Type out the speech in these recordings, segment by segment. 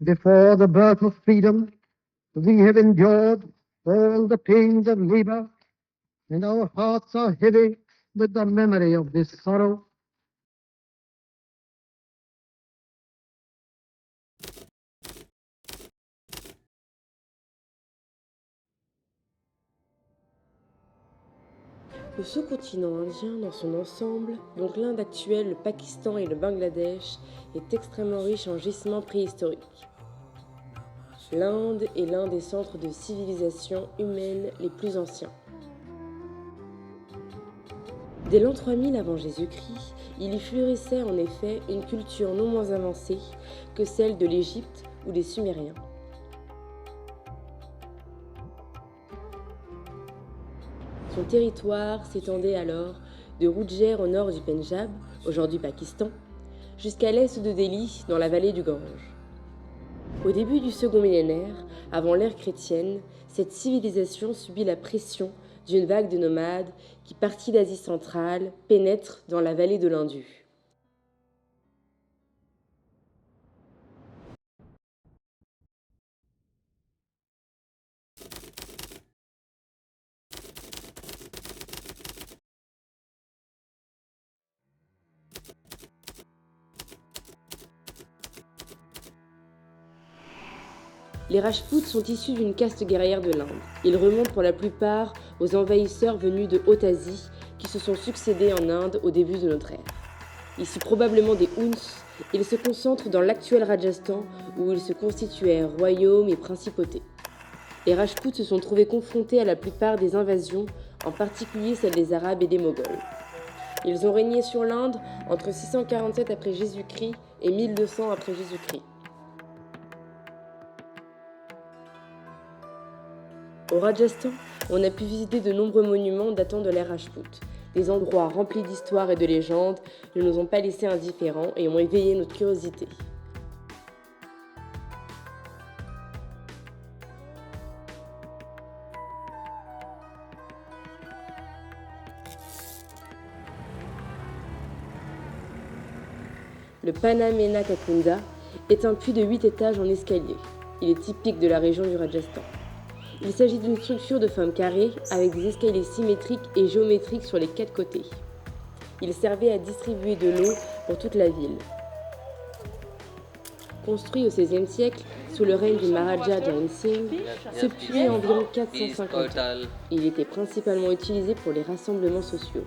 Before the birth of freedom, we have endured all the pains of labor, and our hearts are heavy with the memory of this sorrow. Le sous-continent indien dans son ensemble, donc l'Inde actuelle, le Pakistan et le Bangladesh, est extrêmement riche en gisements préhistoriques. L'Inde est l'un des centres de civilisation humaine les plus anciens. Dès l'an 3000 avant Jésus-Christ, il y fleurissait en effet une culture non moins avancée que celle de l'Égypte ou des Sumériens. Son territoire s'étendait alors de Roujer au nord du Pendjab, aujourd'hui Pakistan, jusqu'à l'est de Delhi, dans la vallée du Gange. Au début du second millénaire, avant l'ère chrétienne, cette civilisation subit la pression d'une vague de nomades qui, partis d'Asie centrale, pénètrent dans la vallée de l'Indus. Les Rajputs sont issus d'une caste guerrière de l'Inde. Ils remontent pour la plupart aux envahisseurs venus de Haute-Asie qui se sont succédés en Inde au début de notre ère. Ici probablement des Huns, ils se concentrent dans l'actuel Rajasthan où ils se constituèrent royaumes et principautés. Les Rajputs se sont trouvés confrontés à la plupart des invasions, en particulier celles des Arabes et des Moghols. Ils ont régné sur l'Inde entre 647 après Jésus-Christ et 1200 après Jésus-Christ. Au Rajasthan, on a pu visiter de nombreux monuments datant de l'ère Rajput. Des endroits remplis d'histoire et de légendes ne nous ont pas laissés indifférents et ont éveillé notre curiosité. Le Panamena Kakunda est un puits de 8 étages en escalier. Il est typique de la région du Rajasthan. Il s'agit d'une structure de forme carrée avec des escaliers symétriques et géométriques sur les 4 côtés. Il servait à distribuer de l'eau pour toute la ville. Construit au XVIe siècle sous le règne du Maharaja Jai Singh, ce puits a environ 450 ans. Il était principalement utilisé pour les rassemblements sociaux.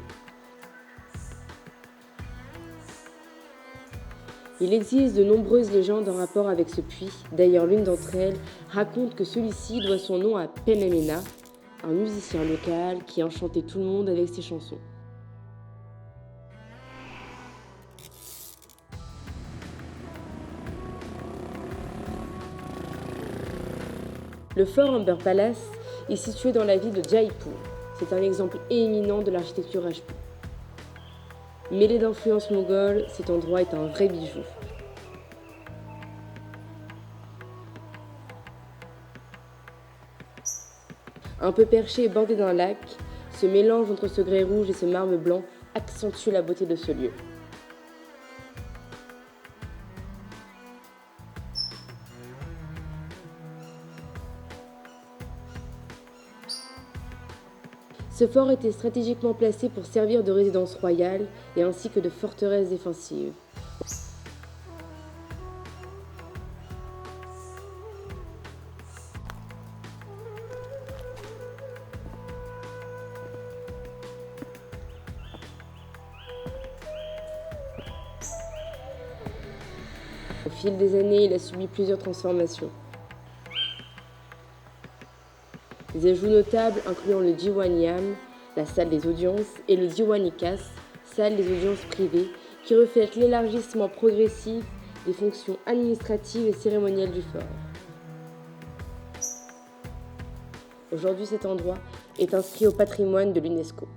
Il existe de nombreuses légendes en rapport avec ce puits. D'ailleurs, l'une d'entre elles raconte que celui-ci doit son nom à Penamena, un musicien local qui enchantait tout le monde avec ses chansons. Le fort Amber Palace est situé dans la ville de Jaipur. C'est un exemple éminent de l'architecture rajput. Mêlé d'influences mongoles, cet endroit est un vrai bijou. Un peu perché et bordé d'un lac, ce mélange entre ce grès rouge et ce marbre blanc accentue la beauté de ce lieu. Ce fort était stratégiquement placé pour servir de résidence royale et ainsi que de forteresse défensive. Au fil des années, il a subi plusieurs transformations. Des ajouts notables incluant le Diwan-Yam, la salle des audiences, et le Diwan-i-Khas, salle des audiences privées, qui reflète l'élargissement progressif des fonctions administratives et cérémonielles du fort. Aujourd'hui, cet endroit est inscrit au patrimoine de l'UNESCO.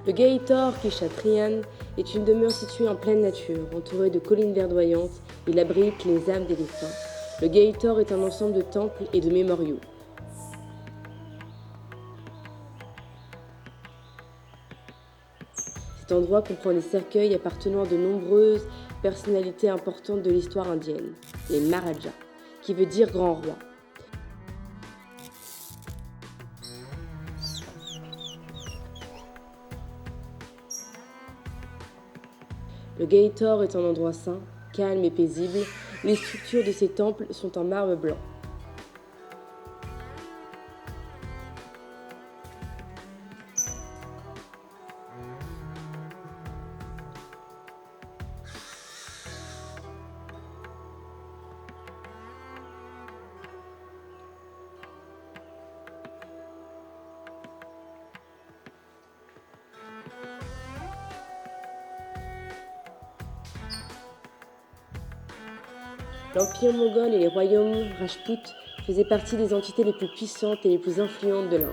Le Gaitor Kshatriyan est une demeure située en pleine nature, entourée de collines verdoyantes. Il abrite les âmes des défunts. Le Gaitor est un ensemble de temples et de mémoriaux. Cet endroit comprend des cercueils appartenant à de nombreuses personnalités importantes de l'histoire indienne, les Maharajas, qui veut dire grand roi. Le Gaitor est un endroit saint, calme et paisible. Les structures de ces temples sont en marbre blanc. L'Empire mongol et les royaumes Rajpouts faisaient partie des entités les plus puissantes et les plus influentes de l'Inde.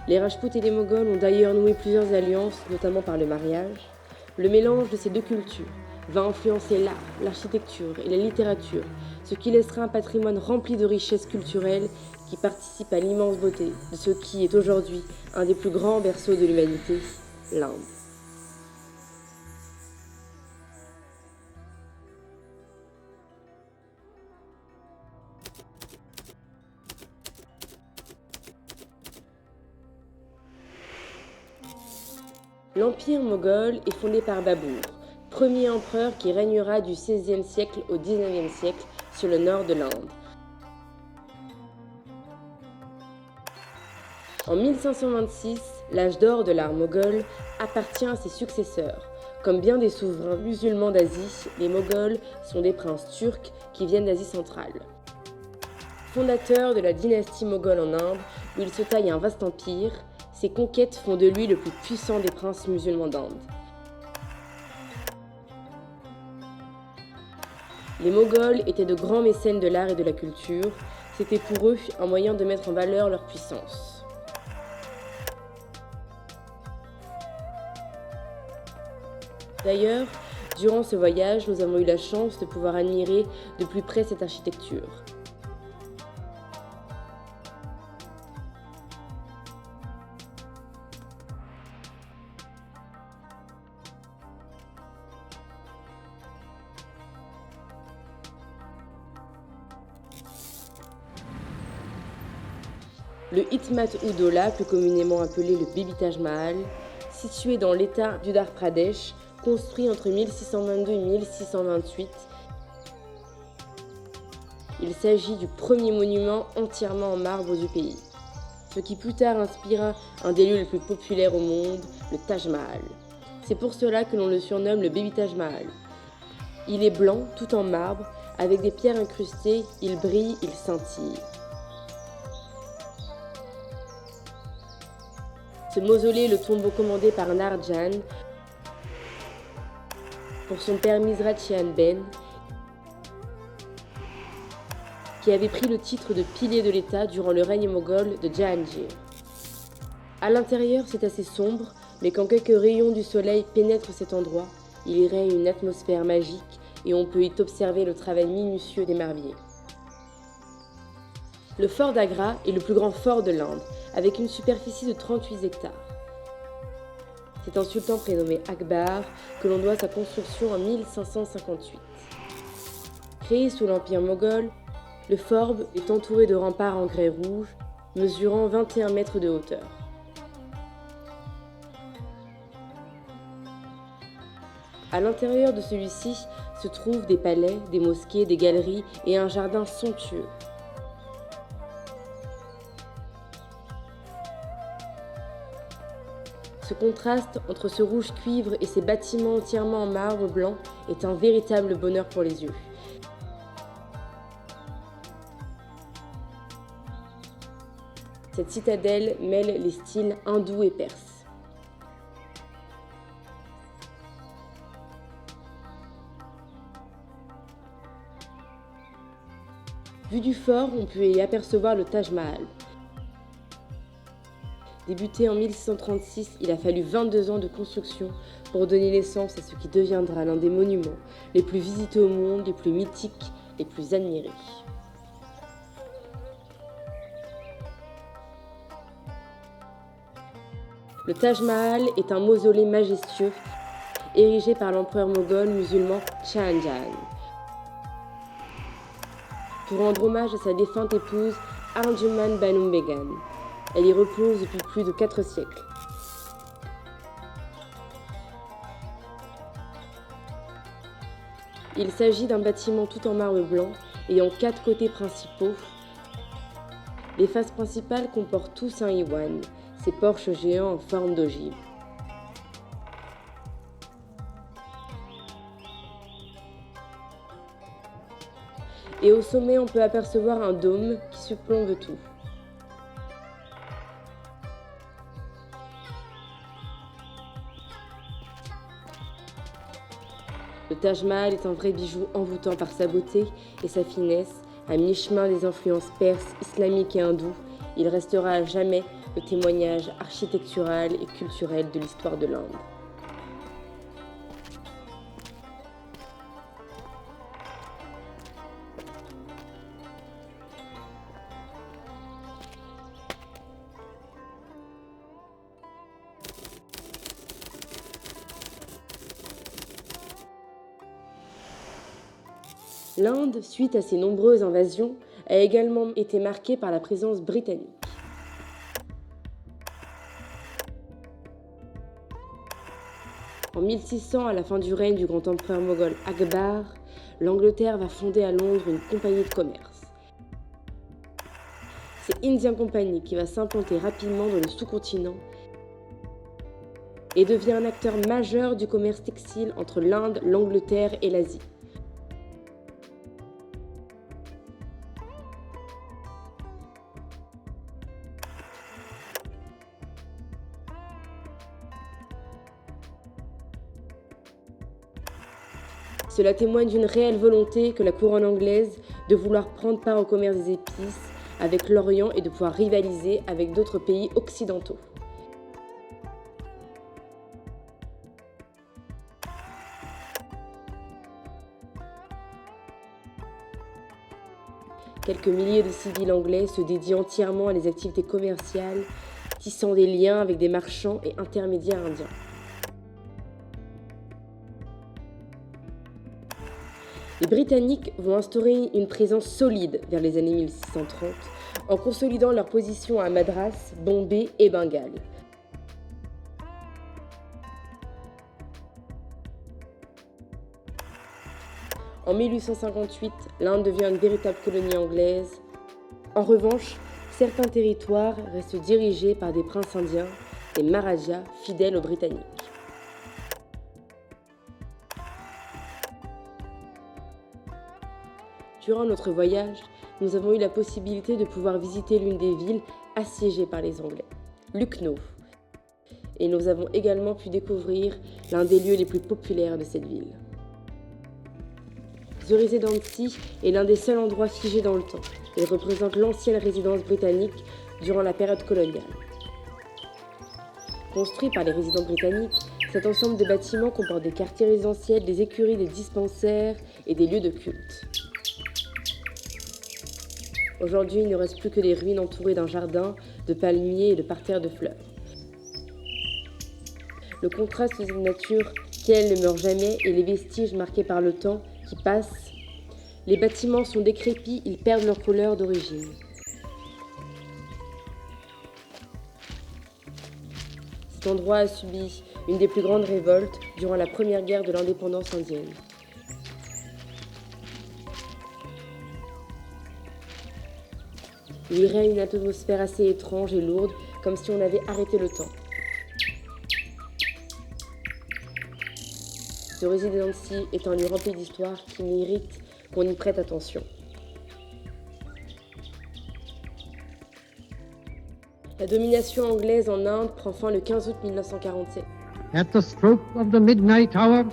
Les Rajpouts et les Mongols ont d'ailleurs noué plusieurs alliances, notamment par le mariage. Le mélange de ces deux cultures va influencer l'art, l'architecture et la littérature, ce qui laissera un patrimoine rempli de richesses culturelles qui participe à l'immense beauté de ce qui est aujourd'hui un des plus grands berceaux de l'humanité, l'Inde. L'Empire moghol est fondé par Babur, premier empereur qui régnera du XVIe siècle au XIXe siècle sur le nord de l'Inde. En 1526, l'âge d'or de l'art moghol appartient à ses successeurs. Comme bien des souverains musulmans d'Asie, les Moghols sont des princes turcs qui viennent d'Asie centrale. Fondateur de la dynastie moghole en Inde, où il se taille un vaste empire, ses conquêtes font de lui le plus puissant des princes musulmans d'Inde. Les Moghols étaient de grands mécènes de l'art et de la culture. C'était pour eux un moyen de mettre en valeur leur puissance. D'ailleurs, durant ce voyage, nous avons eu la chance de pouvoir admirer de plus près cette architecture. Le Hitmat-Udola, plus communément appelé le Baby Taj Mahal, situé dans l'État d'Uttar Pradesh, construit entre 1622 et 1628. Il s'agit du premier monument entièrement en marbre du pays, ce qui plus tard inspira un des lieux les plus populaires au monde, le Taj Mahal. C'est pour cela que l'on le surnomme le Baby Taj Mahal. Il est blanc, tout en marbre, avec des pierres incrustées, il brille, il scintille. Ce mausolée est le tombeau commandé par Nurjan pour son père Mizrachian Ben, qui avait pris le titre de pilier de l'État durant le règne moghol de Jahangir. À l'intérieur, c'est assez sombre, mais quand quelques rayons du soleil pénètrent cet endroit, il y règne une atmosphère magique et on peut y observer le travail minutieux des marbriers. Le fort d'Agra est le plus grand fort de l'Inde, avec une superficie de 38 hectares. C'est un sultan prénommé Akbar que l'on doit sa construction en 1558. Créé sous l'Empire moghol, le fort est entouré de remparts en grès rouge, mesurant 21 mètres de hauteur. À l'intérieur de celui-ci se trouvent des palais, des mosquées, des galeries et un jardin somptueux. Ce contraste entre ce rouge cuivre et ces bâtiments entièrement en marbre blanc est un véritable bonheur pour les yeux. Cette citadelle mêle les styles hindou et perse. Vu du fort, on peut y apercevoir le Taj Mahal. Débuté en 1636, il a fallu 22 ans de construction pour donner naissance à ce qui deviendra l'un des monuments les plus visités au monde, les plus mythiques, les plus admirés. Le Taj Mahal est un mausolée majestueux érigé par l'empereur moghol musulman Shahjahan pour rendre hommage à sa défunte épouse Arjuman Banu Begum. Elle y repose depuis plus de 4 siècles. Il s'agit d'un bâtiment tout en marbre blanc, ayant 4 côtés principaux. Les faces principales comportent tous un iwan, ces porches géants en forme d'ogive. Et au sommet, on peut apercevoir un dôme qui surplombe tout. Le Taj Mahal est un vrai bijou envoûtant par sa beauté et sa finesse. À mi-chemin des influences perses, islamiques et hindoues, il restera à jamais le témoignage architectural et culturel de l'histoire de l'Inde. L'Inde, suite à ses nombreuses invasions, a également été marquée par la présence britannique. En 1600, à la fin du règne du grand empereur moghol Akbar, l'Angleterre va fonder à Londres une compagnie de commerce. C'est Indian Company qui va s'implanter rapidement dans le sous-continent et devient un acteur majeur du commerce textile entre l'Inde, l'Angleterre et l'Asie. Cela témoigne d'une réelle volonté que la couronne anglaise de vouloir prendre part au commerce des épices avec l'Orient et de pouvoir rivaliser avec d'autres pays occidentaux. Quelques milliers de civils anglais se dédient entièrement à des activités commerciales, tissant des liens avec des marchands et intermédiaires indiens. Les Britanniques vont instaurer une présence solide vers les années 1630 en consolidant leur position à Madras, Bombay et Bengale. En 1858, l'Inde devient une véritable colonie anglaise. En revanche, certains territoires restent dirigés par des princes indiens, des Maharajas fidèles aux Britanniques. Durant notre voyage, nous avons eu la possibilité de pouvoir visiter l'une des villes assiégées par les Anglais, Lucknow. Et nous avons également pu découvrir l'un des lieux les plus populaires de cette ville. The Residency est l'un des seuls endroits figés dans le temps. Il représente l'ancienne résidence britannique durant la période coloniale. Construit par les résidents britanniques, cet ensemble de bâtiments comporte des quartiers résidentiels, des écuries, des dispensaires et des lieux de culte. Aujourd'hui, il ne reste plus que des ruines entourées d'un jardin, de palmiers et de parterres de fleurs. Le contraste de cette nature qui, elle, ne meurt jamais, et les vestiges marqués par le temps qui passe. Les bâtiments sont décrépits, ils perdent leur couleur d'origine. Cet endroit a subi une des plus grandes révoltes durant la première guerre de l'indépendance indienne. Il y règne une atmosphère assez étrange et lourde, comme si on avait arrêté le temps. The Residency est un lieu rempli d'histoire qui mérite qu'on y prête attention. La domination anglaise en Inde prend fin le 15 août 1947. At the stroke of the midnight hour,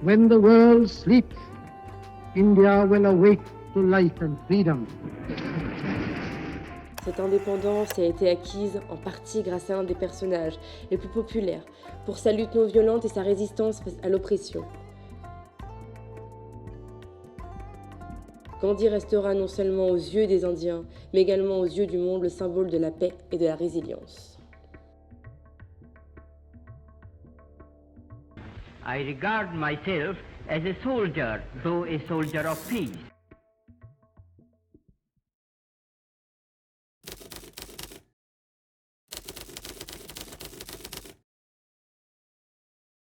when the world sleeps, India will awake to life and freedom. Cette indépendance a été acquise en partie grâce à un des personnages les plus populaires pour sa lutte non violente et sa résistance face à l'oppression. Gandhi restera non seulement aux yeux des Indiens, mais également aux yeux du monde le symbole de la paix et de la résilience. I regard myself as a soldier, though a soldier of peace.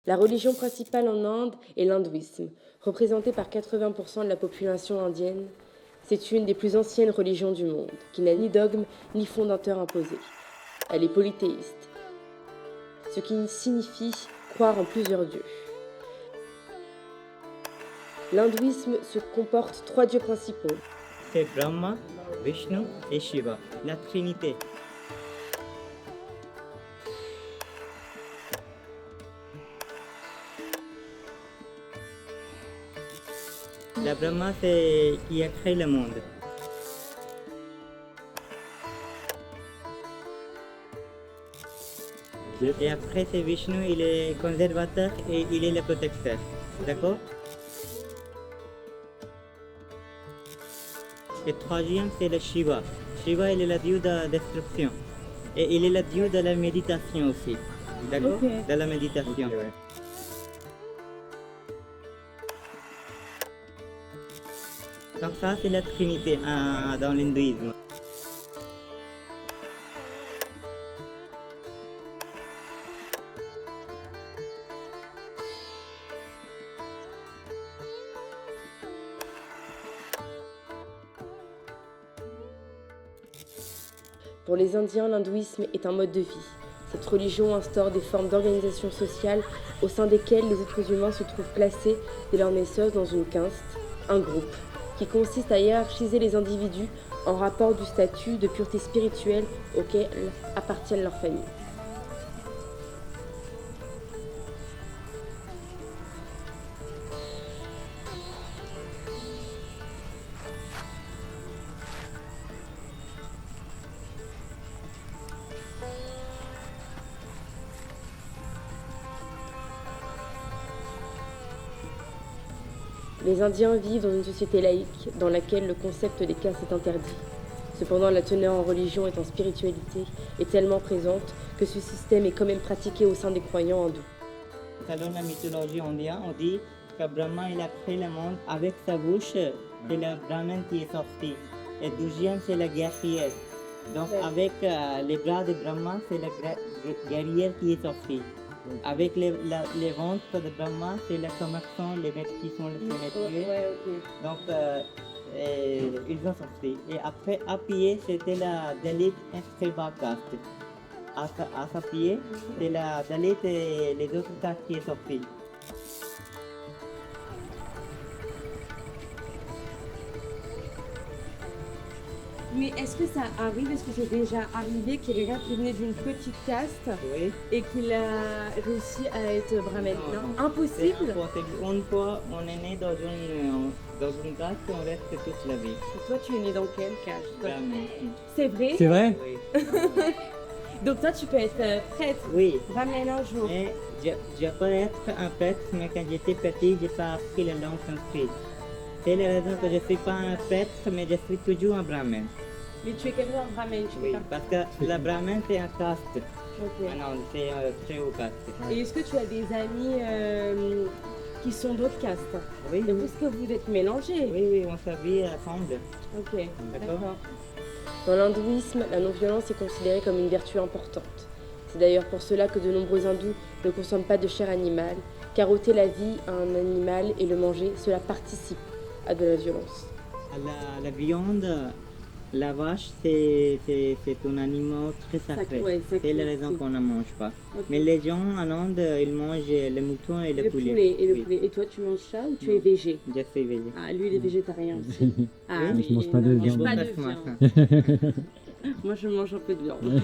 La religion principale en Inde est l'hindouisme, représenté par 80% de la population indienne. C'est une des plus anciennes religions du monde, qui n'a ni dogme ni fondateur imposé. Elle est polythéiste, ce qui signifie croire en plusieurs dieux. L'hindouisme se comporte 3 dieux principaux. C'est Brahma, Vishnu et Shiva, la Trinité. La Brahma, c'est qui a créé le monde. Et après, c'est Vishnu, il est conservateur et il est le protecteur. D'accord? Et troisième, c'est le Shiva. Shiva, il est le dieu de la destruction. Et il est le dieu de la méditation aussi. D'accord? Ok. De la méditation. Donc ça, c'est la Trinité dans l'hindouisme. Pour les Indiens, l'hindouisme est un mode de vie. Cette religion instaure des formes d'organisation sociale au sein desquelles les êtres humains se trouvent placés dès leur naissance dans une caste, un groupe, qui consiste à hiérarchiser les individus en rapport du statut de pureté spirituelle auquel appartiennent leurs familles. Les Indiens vivent dans une société laïque dans laquelle le concept des castes est interdit. Cependant, la teneur en religion et en spiritualité est tellement présente que ce système est quand même pratiqué au sein des croyants hindous. Selon la mythologie indienne, on dit que Brahma il a créé le monde avec sa bouche, c'est le Brahman qui est sorti. Et douzième, c'est la guerrière. Donc avec les bras de Brahma, c'est le guerrier qui est sorti. Avec les ventres de Brahma, c'est les commerçants, les mecs qui sont les métiers. Donc ils ont sorti. Et après, à pied, c'était la Dalit Escriba caste. À sa pied, c'est la Dalit et les autres castes qui est sorti. Mais est-ce que ça arrive, est-ce que c'est déjà arrivé qu'il y ait quelqu'un qui venait d'une petite caste Oui. et qu'il a réussi à être brahmane? Non, C'est impossible. impossible. Une fois, on est né dans une caste, on reste toute la vie. Et toi, tu es né dans quelle caste? Brahman. C'est vrai? C'est vrai? Oui. Donc toi, tu peux être prêtre, Oui. brahmane un jour. Mais je peux être un prêtre, mais quand j'étais petit, j'ai pas appris la langue sanskrit. C'est la raison que je ne suis pas un prêtre, mais je suis toujours un brahman. Mais tu es quelqu'un de brahmane, tu Oui, peux pas. parce que le brahman, c'est un caste. Ok. Ah non, c'est très haut caste. Et est-ce que tu as des amis qui sont d'autres castes? Oui, Et oui, est-ce que vous êtes mélangés? oui, on s'habille ensemble. Ok, D'accord. d'accord. Dans l'hindouisme, la non-violence est considérée comme une vertu importante. C'est d'ailleurs pour cela que de nombreux hindous ne consomment pas de chair animale, car ôter la vie à un animal et le manger, cela participe à de la violence. La viande, la vache, c'est un animal très sacré. Ouais, C'est la raison qu'on ne mange pas. Ok. Mais les gens en Inde, ils mangent le mouton et le poulet. Et le Oui. poulet. Et toi, tu manges ça ou tu es végé? Je suis végé. Ah, lui, il est végétarien aussi. Ah, Oui, oui, je mange pas il de ne mange viande. pas de Beaucoup viande. Moi, je mange un peu de viande.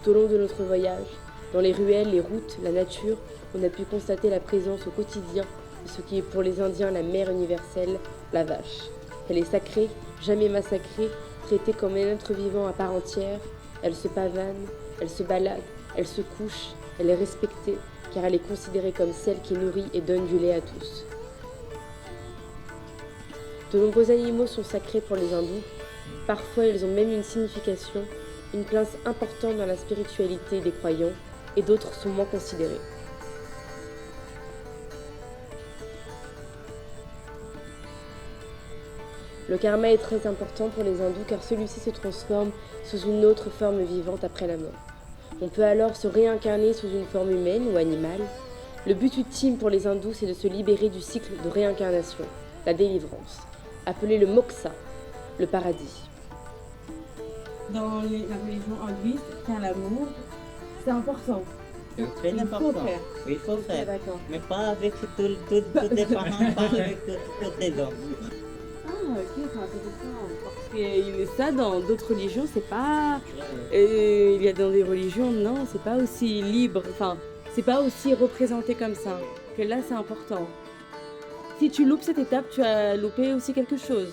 Tout au long de notre voyage, dans les ruelles, les routes, la nature, on a pu constater la présence au quotidien de ce qui est pour les Indiens la mère universelle, la vache. Elle est sacrée, jamais massacrée, traitée comme un être vivant à part entière. Elle se pavane, elle se balade, elle se couche, elle est respectée car elle est considérée comme celle qui nourrit et donne du lait à tous. De nombreux animaux sont sacrés pour les hindous. Parfois, ils ont même une signification, une place importante dans la spiritualité des croyants, et d'autres sont moins considérés. Le karma est très important pour les hindous car celui-ci se transforme sous une autre forme vivante après la mort. On peut alors se réincarner sous une forme humaine ou animale. Le but ultime pour les hindous, c'est de se libérer du cycle de réincarnation, la délivrance, appelé le moksha, le paradis. Dans la religion hindouiste, faire l'amour, c'est important. C'est très important. faire. Il faut faire. D'accord. Mais pas avec tous les parents, pas avec tous les hommes. Ah, ok, c'est intéressant. Parce que ça, dans d'autres religions, c'est pas. Il y a dans des religions, non, c'est pas aussi libre. Enfin, c'est pas aussi représenté comme ça. Que là, c'est important. Si tu loupes cette étape, tu as loupé aussi quelque chose.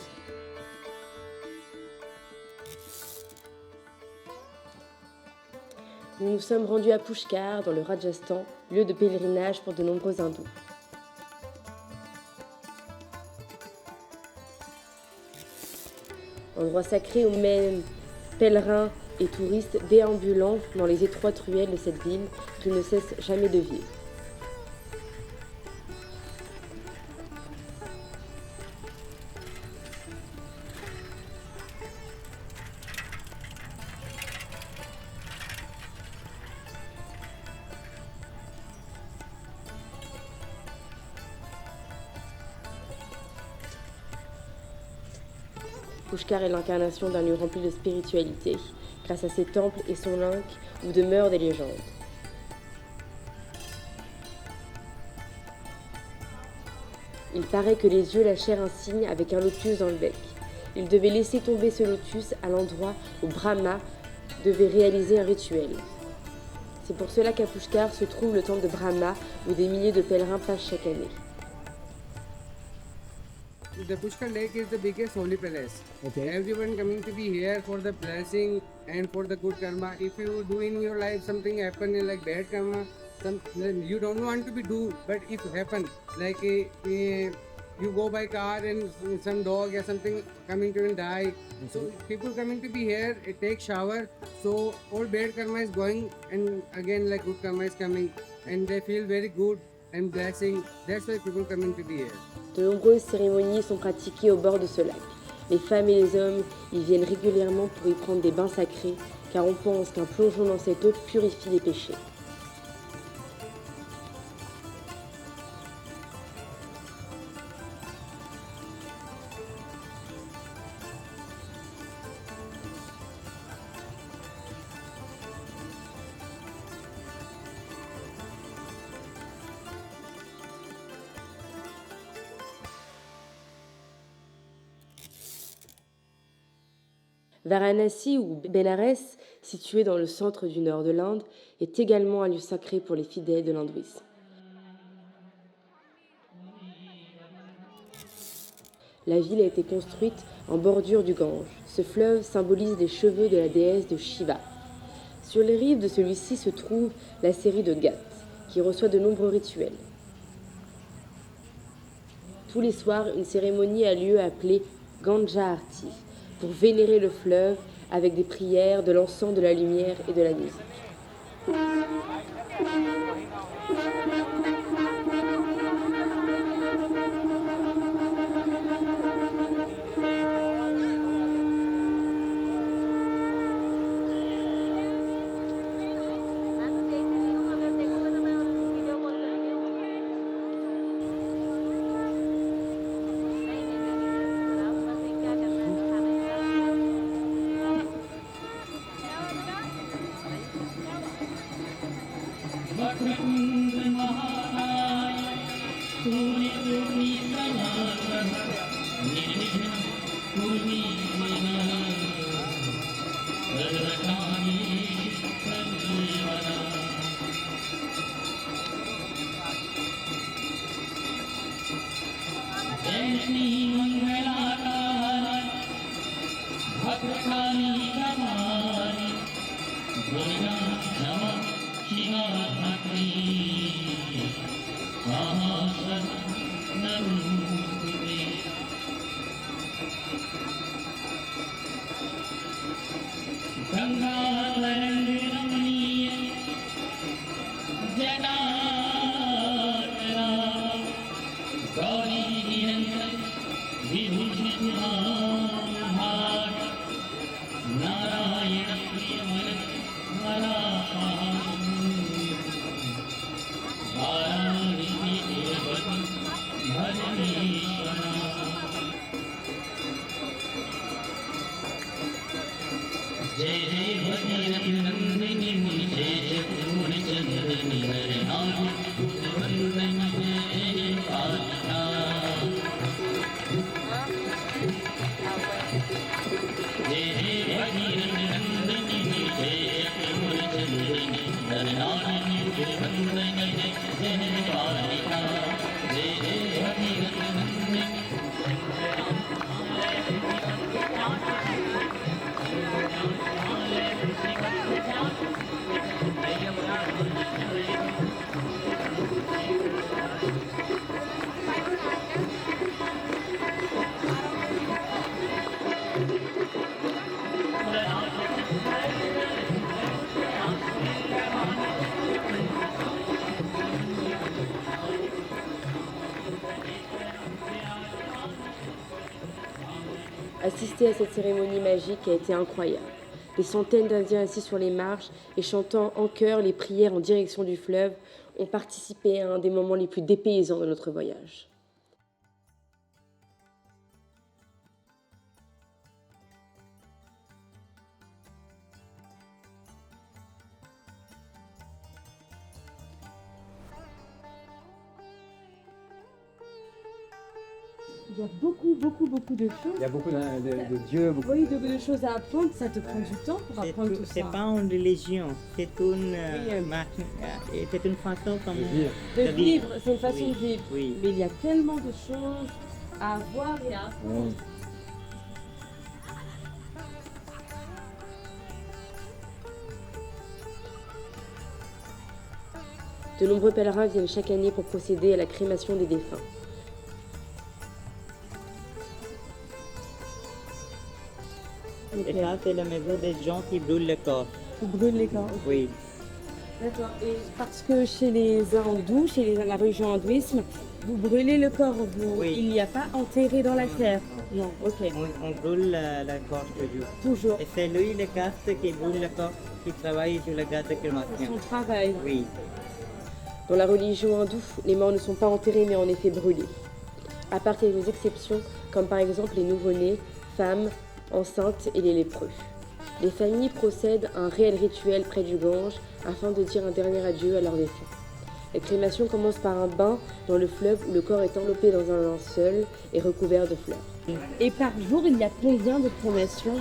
Nous nous sommes rendus à Pushkar, dans le Rajasthan, lieu de pèlerinage pour de nombreux hindous. Endroit sacré où même pèlerins et touristes déambulant dans les étroites ruelles de cette ville qui ne cesse jamais de vivre. Pushkar est l'incarnation d'un lieu rempli de spiritualité, grâce à ses temples et son link où demeurent des légendes. Il paraît que les dieux lâchèrent un signe avec un lotus dans le bec. Ils devaient laisser tomber ce lotus à l'endroit où Brahma devait réaliser un rituel. C'est pour cela qu'à Pushkar se trouve le temple de Brahma où des milliers de pèlerins passent chaque année. The Pushkar Lake is the biggest holy place. Okay. Everyone coming to be here for the blessing and for the good karma. If you do in your life something happen like bad karma, then you don't want to be do, but if happen like you go by car and some dog or something coming to and die. So people coming to be here, it take shower. So all bad karma is going and again like good karma is coming and they feel very good and blessing. That's why people coming to be here. De nombreuses cérémonies sont pratiquées au bord de ce lac. Les femmes et les hommes y viennent régulièrement pour y prendre des bains sacrés, car on pense qu'un plongeon dans cette eau purifie les péchés. Varanasi ou Bénarès, situé dans le centre du nord de l'Inde, est également un lieu sacré pour les fidèles de l'hindouisme. La ville a été construite en bordure du Gange. Ce fleuve symbolise les cheveux de la déesse de Shiva. Sur les rives de celui-ci se trouve la série de Ghat, qui reçoit de nombreux rituels. Tous les soirs, une cérémonie a lieu appelée Ganga Arti, pour vénérer le fleuve avec des prières, de l'encens, de la lumière et de la musique. Gauri Nanda Vibhuti Assister à cette cérémonie magique a été incroyable. Des centaines d'Indiens assis sur les marches et chantant en chœur les prières en direction du fleuve ont participé à un des moments les plus dépaysants de notre voyage. Il y a beaucoup de choses. Il y a beaucoup de dieux, beaucoup Oui, de choses à apprendre. Ça te prend du temps pour apprendre tout C'est ça. pas une religion, c'est une, c'est une façon comme De vivre, c'est une façon Oui, de vivre. oui. Mais il y a tellement de choses à voir et à apprendre. De nombreux pèlerins viennent chaque année pour procéder à la crémation des défunts. Et ça, c'est la maison des gens qui brûlent le corps. Vous brûlez les corps. Oui. D'accord. Et parce que chez les hindous, la religion hindouisme, vous brûlez le corps. Oui. Il n'y a pas enterré dans la terre. Non, ok. On brûle le corps toujours. Toujours. Et c'est lui, le caste, qui brûle le corps, qui travaille sur le gaz de crémation. Son travail. Oui. Dans la religion hindoue, les morts ne sont pas enterrés mais en effet brûlés. À part quelques exceptions, comme par exemple les nouveau-nés, femmes, enceintes et les lépreux. Les familles procèdent à un réel rituel près du Gange afin de dire un dernier adieu à leurs défunts. La crémation commence par un bain dans le fleuve où le corps est enveloppé dans un linceul et recouvert de fleurs. Et par jour, il y a combien de crémations?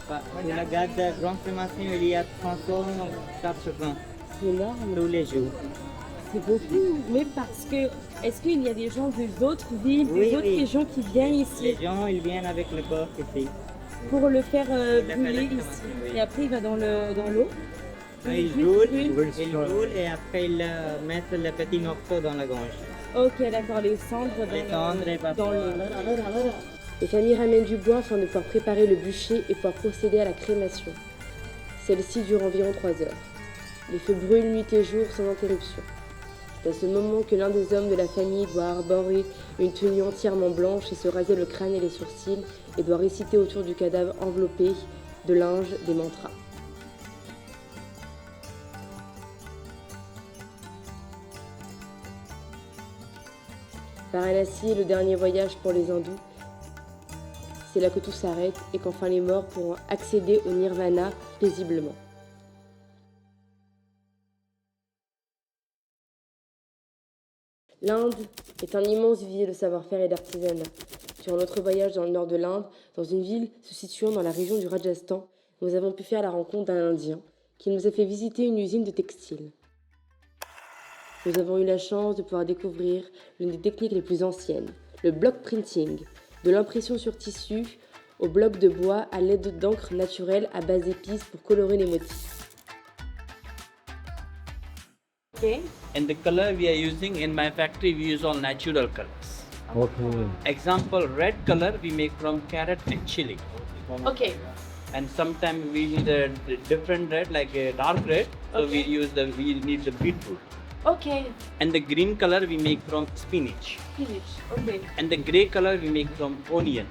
Sur le gaz de grande crémation, il y a 380 C'est énorme. tous les jours. C'est beaucoup. Mais parce que, est-ce qu'il y a des gens des autres villes, Oui, des autres oui. régions qui viennent ici Les gens, ils viennent avec le corps ici. pour le faire faire brûler la ici? crémation, oui. Et après, il va dans l'eau. Ils brûlent et après ils mettent le petit morceau dans la gorge. Ok, d'accord, les cendres Les cendres et dans l'eau. parfois. Les familles ramènent du bois afin de pouvoir préparer le bûcher et pouvoir procéder à la crémation. Celle-ci dure environ 3 heures. Les feux brûlent nuit et jour sans interruption. C'est à ce moment que l'un des hommes de la famille doit arborer une tenue entièrement blanche et se raser le crâne et les sourcils et doit réciter autour du cadavre enveloppé de linge des mantras. Varanasi est le dernier voyage pour les hindous. C'est là que tout s'arrête et qu'enfin les morts pourront accéder au nirvana paisiblement. L'Inde est un immense vivier de savoir-faire et d'artisanat. Durant notre voyage dans le nord de l'Inde, dans une ville se situant dans la région du Rajasthan, nous avons pu faire la rencontre d'un Indien qui nous a fait visiter une usine de textile. Nous avons eu la chance de pouvoir découvrir l'une des techniques les plus anciennes, le block printing, de l'impression sur tissu au bloc de bois à l'aide d'encre naturelle à base d'épices pour colorer les motifs. Okay. And the color we are using in my factory, we use all natural colors. Okay. Example, red color we make from carrot and chili. Okay. And sometimes we need a different red, like a dark red. So we need the beetroot. Okay. And the green color we make from spinach. Okay. And the gray color we make from onion.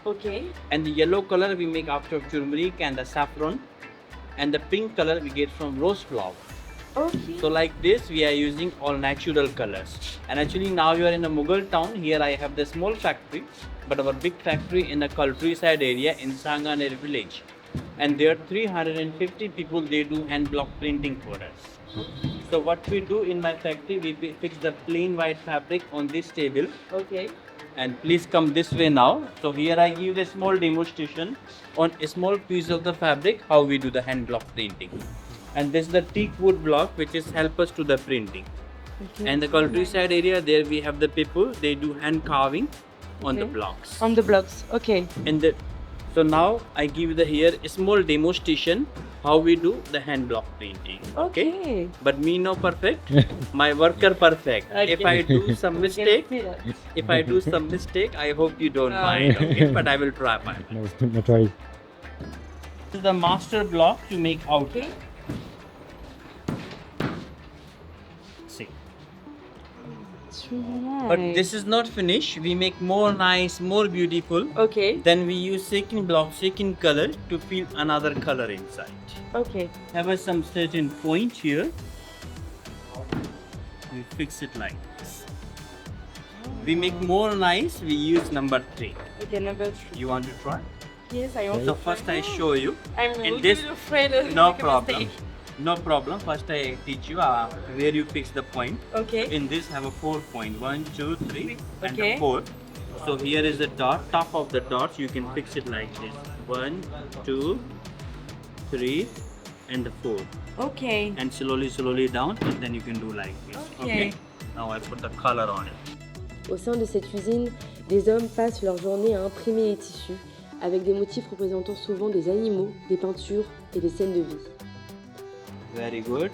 Okay. And the yellow color we make after turmeric and the saffron. And the pink color we get from rose flower. Okay. So like this we are using all natural colors. And actually now you are in a Mughal town. Here I have the small factory, but our big factory in the countryside area in Sanganer village. and there are 350 people, they do hand block printing for us. So what we do in my factory, we fix the plain white fabric on this table. Okay. And please come this way now. So here I give a small demonstration on a small piece of the fabric how we do the hand block printing. And this is the teak wood block which is help us to the printing. Okay. And the countryside area, there we have the people, they do hand carving on the Okay. blocks. On the blocks. Okay. And so now I give the here a small demonstration how we do the hand block printing. Okay. But me no perfect, my worker perfect. If Okay. I do some mistake, See that. if I do some mistake, I hope you don't mind. Okay? But I will try my best. No try. This is the master block to make outline. See. It's really nice. But this is not finished. We make more nice, more beautiful. Okay. Then we use second block, second color to fill another color inside. Okay. Have some certain point here. We fix it like this. We make more nice. We use number 3. Okay, number 3. You want to try? Yes, I want So to first try. I show you. I'm in really this- afraid of No making a problem. mistake. No problem. First I teach you where you fix the point. Okay. In this have a 4 point. 1, 2, 3 and Okay. a 4. So here is the dot. Top of the dots you can fix it like this. 1, 2, 3 and the 4. Okay. And slowly down and then you can do like this. Okay. Now I put the color on it. Au sein de cette usine, des hommes passent leur journée à imprimer les tissus avec des motifs représentant souvent des animaux, des peintures et des scènes de vie. Very good.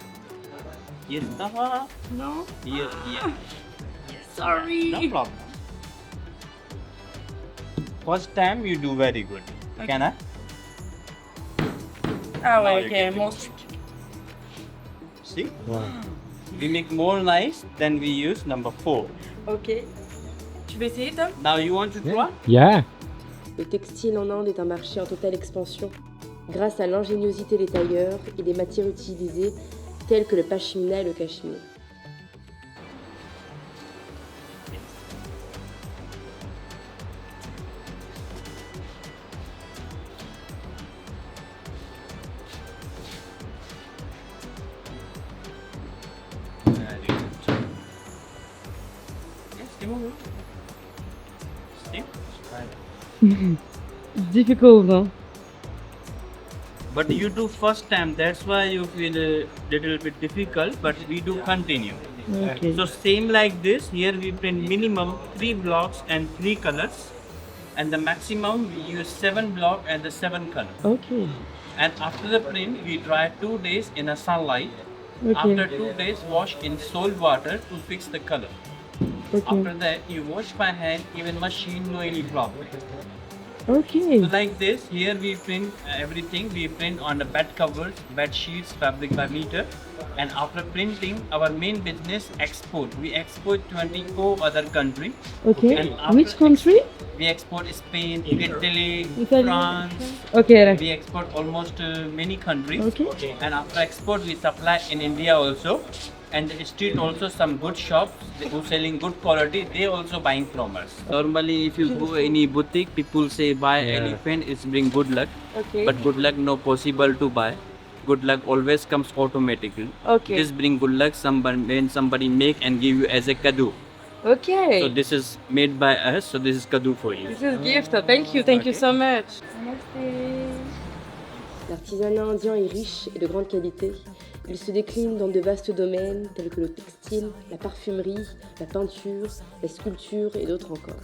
Yes, No? yes, yeah. Sorry. No problem. First time you do very good. Can I? Ah Now ouais, you ok. can do Mon... it. See? Wow. We make more nice, then we use number 4. Ok. Tu veux essayer, Tom? Now you want to try? Yeah. Le textile en Inde est un marché en totale expansion grâce à l'ingéniosité des tailleurs et des matières utilisées telles que le pashmina et le cachemire. Very good. Yes, remove it. See? Difficult, huh? But you do first time, that's why you feel a little bit difficult, but we do continue. Okay. So same like this, here we print minimum 3 blocks and 3 colors. And the maximum we use 7 block and the 7 color. Okay. And after the print, we dry 2 days in a sunlight. Okay. After 2 days, wash in salt water to fix the color. Okay. After that, you wash by hand, even machine, no any problem. Okay. So like this, here we print everything. We print on the bed covers, bed sheets, fabric by meter. And after printing, our main business export. We export 24 other countries. Okay. And after Which country? We export Spain, Italy, Italy. France. Okay. We export almost many countries. Okay. And after export, we supply in India also. And the street also some good shops who selling good quality. They also buying from us. Normally, if you go any boutique, people say buy elephant. It's bring good luck. Okay. But good luck no possible to buy. Good luck always comes automatically. Okay. This bring good luck. When somebody make and give you as a kadu. Okay. So this is made by us. So this is kadu for you. This is gift. Thank you. Thank you so much. L'artisanat indien est riche et de grande qualité. Il se décline dans de vastes domaines tels que le textile, la parfumerie, la peinture, la sculpture et d'autres encore.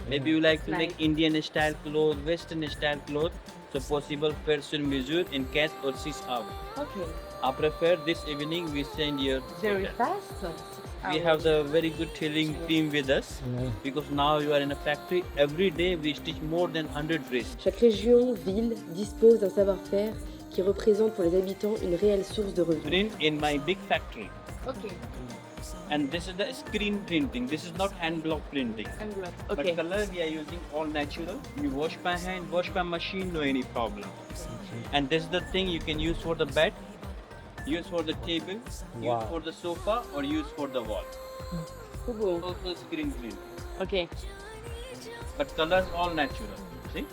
Maybe you like to make Indian style clothes, Western style clothes. So possible person measure in cash or 6 hours. Okay. After fair this evening we send your Very order. fast. We have the very good tailoring team with us because now you are in a factory. Every day we stitch more than 100 dresses. Chaque région, ville, dispose d'un savoir-faire qui représente pour les habitants une réelle source de revenus. Print in my big factory. Okay. And this is the screen printing. This is not hand block printing. Okay. But color we are using all natural. You wash by hand, wash by machine, no any problem. And this is the thing you can use for the bed, use for the table, use for the sofa, or use for the wall. Trop beau. Also screen print. Ok. But colors all natural. See?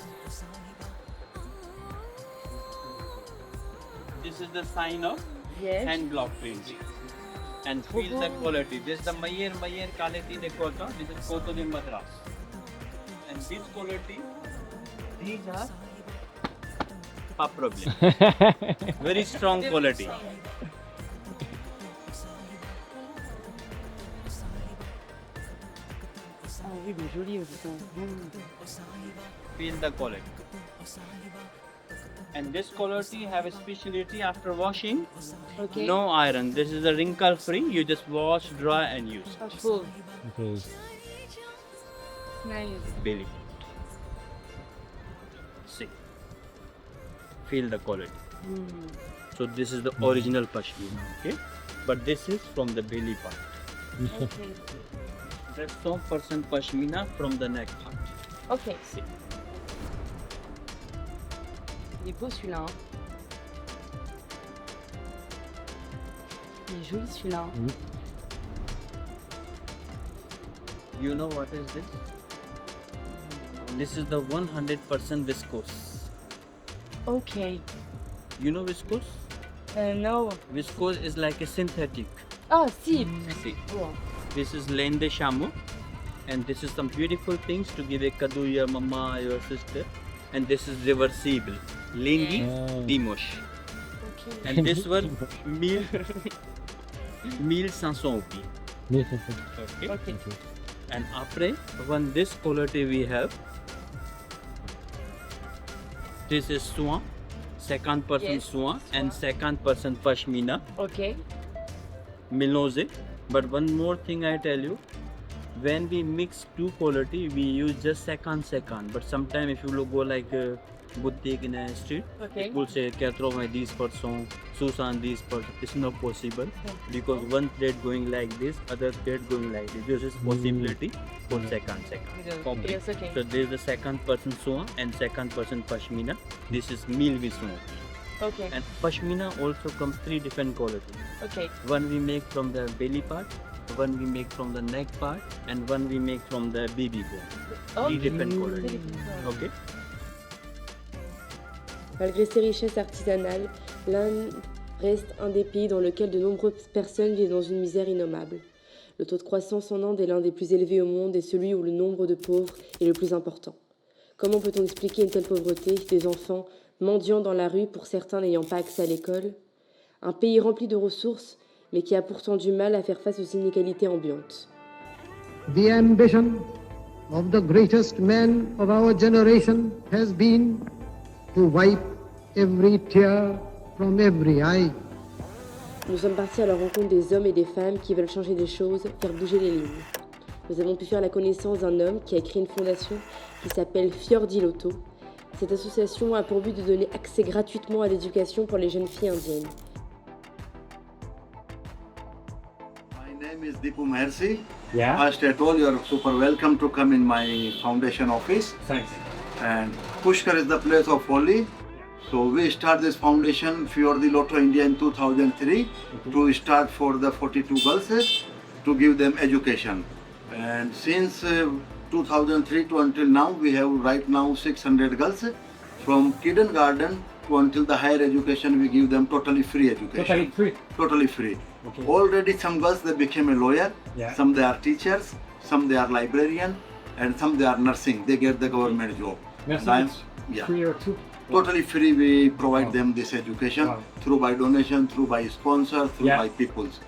This is the sign of Yes. hand block printing. And feel the quality. This is the Mayer quality de Koto. This is Koto de Madras. And this quality, these are pas problem. Very strong quality. Ah oui, mais joli aussi. Ça. Feel the quality. And this quality have a specialty after washing. Ok. No iron. This is a wrinkle free. You just wash, dry and use. Ah, fauve. Okay. Nice. Belly. See. Feel the quality. So this is the original pashmina, okay? But this is from the belly part. Ok. That's 100% pashmina from the neck part. Ok. See. Il est beau celui-là. Hein. Il est joli celui-là. Hein. You know what is this? This is the 100% viscose. Ok. You know viscose? No. Viscose is like a synthetic. Ah, si. See. Oh. This is laine de chameau, and this is some beautiful things to give a kadu your mama, your sister. And this is reversible. Lingi Dimosh. Ok. And this one mille 500 rupees. Yes. Okay. Ok. And after when this quality we have, this is swan, second person Yes. swan and second person pashmina, Ok. milnoze. But one more thing I tell you, when we mix two quality, we use just second. But sometimes if you go like boutique in a street, Okay. people say Katro my these person, Susan these person. It's not possible because one thread going like this, other thread going like this. This is possibility for second. Complete. Yes, okay. So there is the second person swan and second person pashmina. This is mil swan. Ok. And pashmina also comes three different qualities. Ok. One we make from the belly part, one we make from the neck part, and one we make from the baby bone. Three different qualities. Okay. Malgré ses richesses artisanales, l'Inde reste un des pays dans lequel de nombreuses personnes vivent dans une misère innommable. Le taux de croissance en Inde est l'un des plus élevés au monde et celui où le nombre de pauvres est le plus important. Comment peut-on expliquer une telle pauvreté, des enfants mendiant dans la rue pour certains n'ayant pas accès à l'école? Un pays rempli de ressources, mais qui a pourtant du mal à faire face aux inégalités ambiantes. The ambition of the greatest men of our generation has been to wipe every tear from every eye. Nous sommes partis à la rencontre des hommes et des femmes qui veulent changer des choses, faire bouger les lignes. Nous avons pu faire la connaissance d'un homme qui a créé une fondation qui s'appelle Fior di Loto. Cette association a pour but de donner accès gratuitement à l'éducation pour les jeunes filles indiennes. My name is Deepu Maharshi. Yeah. First at all, you are super welcome to come in my foundation office. Thanks. And Pushkar is the place of holy. So we start this foundation Fior di Loto India in 2003 to start for the 42 girls to give them education. And since 2003 to until now, we have right now 600 girls from kindergarten to until the higher education. We give them totally free education. Totally free. Totally free. Okay. Already some girls they became a lawyer, Yeah. some they are teachers, some they are librarian, and some they are nursing. They get the government job. Nursing And I'm- is yeah. free or two? Totally free. We provide Wow. them this education Wow. through by donation, through by sponsor, through Yeah. by peoples.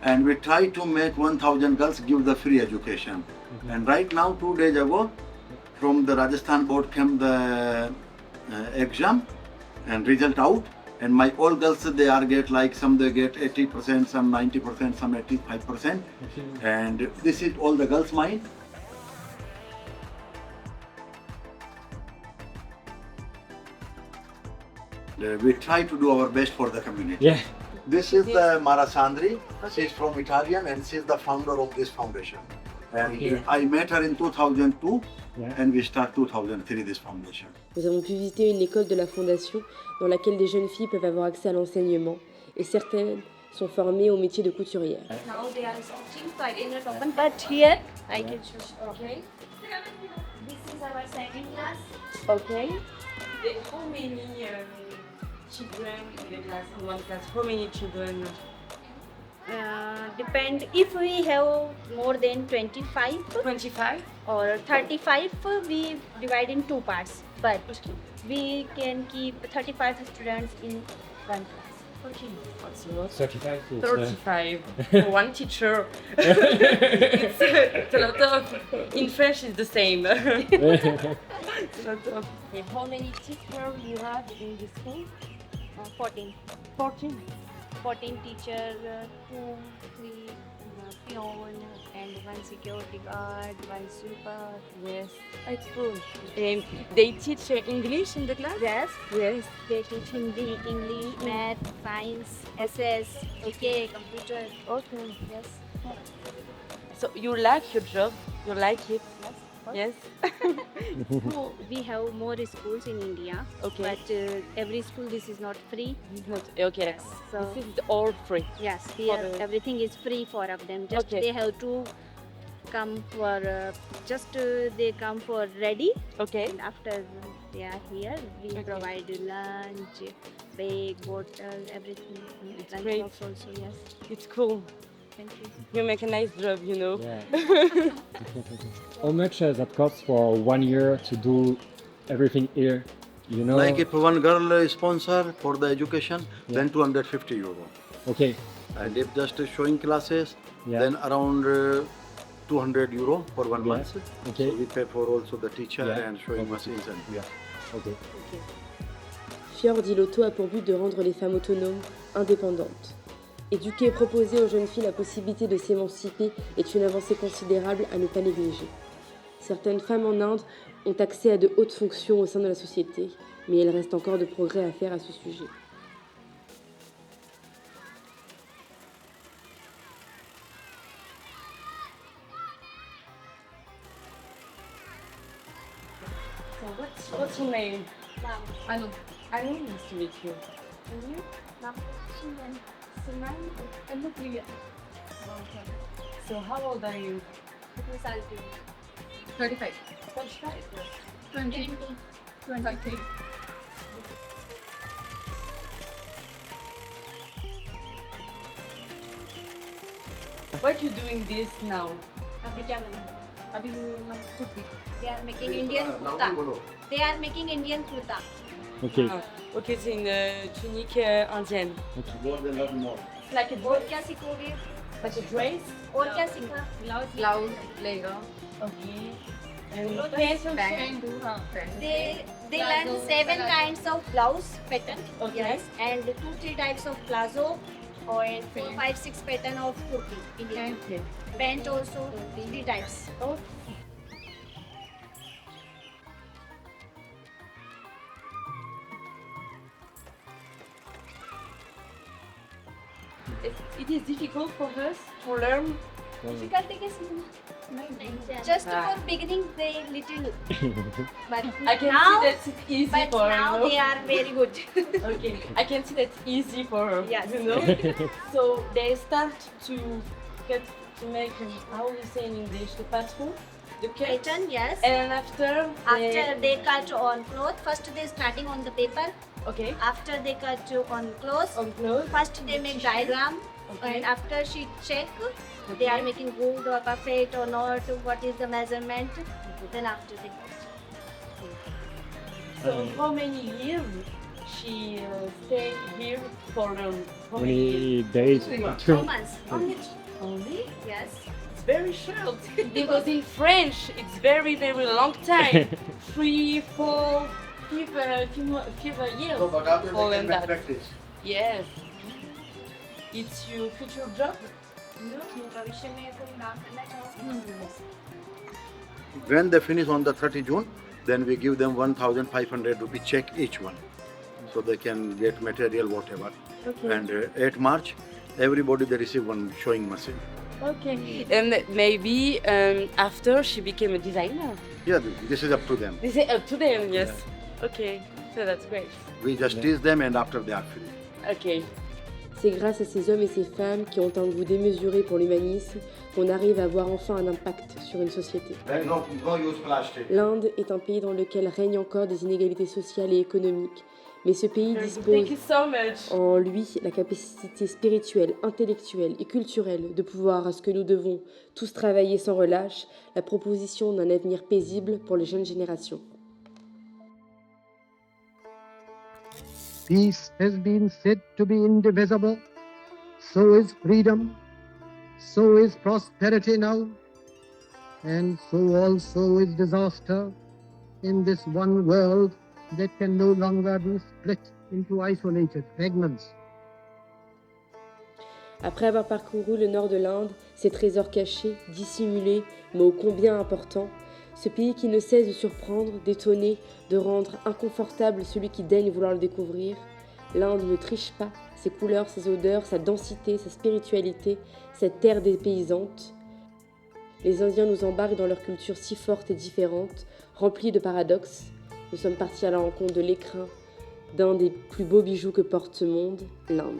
And we try to make 1000 girls give the free education. And right now, 2 days ago, from the Rajasthan board came the exam and result out. And my all girls they are get like some they get 80%, some 90%, some 85%. And this is all the girls' mind. We try to do our best for the community. Yeah. This is the Mara Sandri. She's from Italian and she's the founder of this foundation. And Okay. I met her in 2002 Yeah. and we start 2003 this foundation. Nous avons pu visiter une école de la Fondation dans laquelle des jeunes filles peuvent avoir accès à l'enseignement et certaines sont formées au métier de couturière. Now they are stitching, so I cannot open. But here I can show. Okay. This is our second class. Okay. How many children in the class? In one class, how many children? Depend if we have more than 25 25. or 35, we divide in two parts. But we can keep 35 students in one class. Okay. What's a lot? 35. 35 for one teacher. It's a lot of. In French, it's the same. It's a lot of. Okay, how many teachers you have in this school? 14. 14. 14 teachers, 2, 3 peon, and 1 security guard, 1 sweeper. Yes, it's cool. And they teach English in the class? Yes, Yes. they teach Hindi, English, math, science, SS, OK, computer. Okay. Yes. So you like your job? You like it? Yes. So we have more schools in India, Okay. but every school this is not free. Not, okay. So This is all free. yes, here the- everything is free for of them. Just Okay. they have to come for they come for ready, Okay. and after they are here, we Okay. provide lunch, bag, bottle, everything. It's Lunch great. box also, yes. It's cool. Thank you. You make a nice job, you know. Yeah. How much that costs for 1 year to do everything here? You know? Like if one girl sponsor for the education, Yeah. then 250 euro. Okay. And if just showing classes, Yeah. then around 200 euro for 1 Yeah. month. Okay. So we pay for also the teacher Yeah. and showing Okay. machines and Yeah. Okay. Fior di Loto a pour but de rendre les femmes autonomes, indépendantes. Éduquer et proposer aux jeunes filles la possibilité de s'émanciper est une avancée considérable à ne pas négliger. Certaines femmes en Inde ont accès à de hautes fonctions au sein de la société, mais il reste encore de progrès à faire à ce sujet. So what's your name? Anu. Anu, nice to meet you. And you? Suman. And look you. So how old are you? 35. 25? 20. 20. Why are you doing this now? Abhi They are making Indian kurta. They are making Indian kurta. Okay. Ok, c'est une tunique indienne. more than lot more. Like a और क्या सीखोगे? like a dress? और क्या सीखा? Blouse, Lego. Okay. And pants also? They learn 7 kinds of blouse pattern. Okay. Yes, and 2-3 types of plazo, and 4-5-6 pattern of kurti. Indian. Okay. Pant also 3 types. Oh. It is difficult for us to learn. Difficulty के just for beginning they little, but I can now, see that it's easy but for now you. they are very good. Okay, I can see that's easy for her, Yes. you know. So they start to get to make how you say in English the pattern, the cut, Pattern, yes. and after They cut on cloth. First they starting on the paper. okay After they cut on cloth. on clothes. First they make diagram, Okay. and after she check they are making good or perfect or not, what is the measurement, then after they cut. So how many years she stay here for how How many years? many days? 2 months. Only? Yes. It's very short because in French it's very long time. 3, 4, 5 years. So, but after More they than can that. practice. Yes. It's your future job. भविष्य में कोई काम करना चाहो? When they finish on the 30 June, then we give them 1,500 rupee check each one. So they can get material, whatever. Okay. And 8 March, everybody they receive one showing machine. Okay. And maybe after she became a designer. Yeah, this is up to them. This is up to them, yes. Okay. So that's great. We just teach them and after they are free. Ok. c'est grâce à ces hommes et ces femmes qui ont un goût démesuré pour l'humanisme qu'on arrive à avoir enfin un impact sur une société. No use plastic. L'Inde est un pays dans lequel règnent encore des inégalités sociales et économiques, mais ce pays Thank dispose you so much. en lui la capacité spirituelle, intellectuelle et culturelle de pouvoir à ce que nous devons tous travailler sans relâche, la proposition d'un avenir paisible pour les jeunes générations. Peace has been said to be indivisible. So is freedom. So is prosperity now. And so also is disaster in this one world that can no longer be split into isolated fragments. Après avoir parcouru le nord de l'Inde, ses trésors cachés, dissimulés, mais ô combien importants, ce pays qui ne cesse de surprendre, d'étonner, de rendre inconfortable celui qui daigne vouloir le découvrir, l'Inde ne triche pas, ses couleurs, ses odeurs, sa densité, sa spiritualité, cette terre dépaysante. Les Indiens nous embarquent dans leur culture si forte et différente, remplie de paradoxes. Nous sommes partis à la rencontre de l'écrin d'un des plus beaux bijoux que porte ce monde, l'Inde.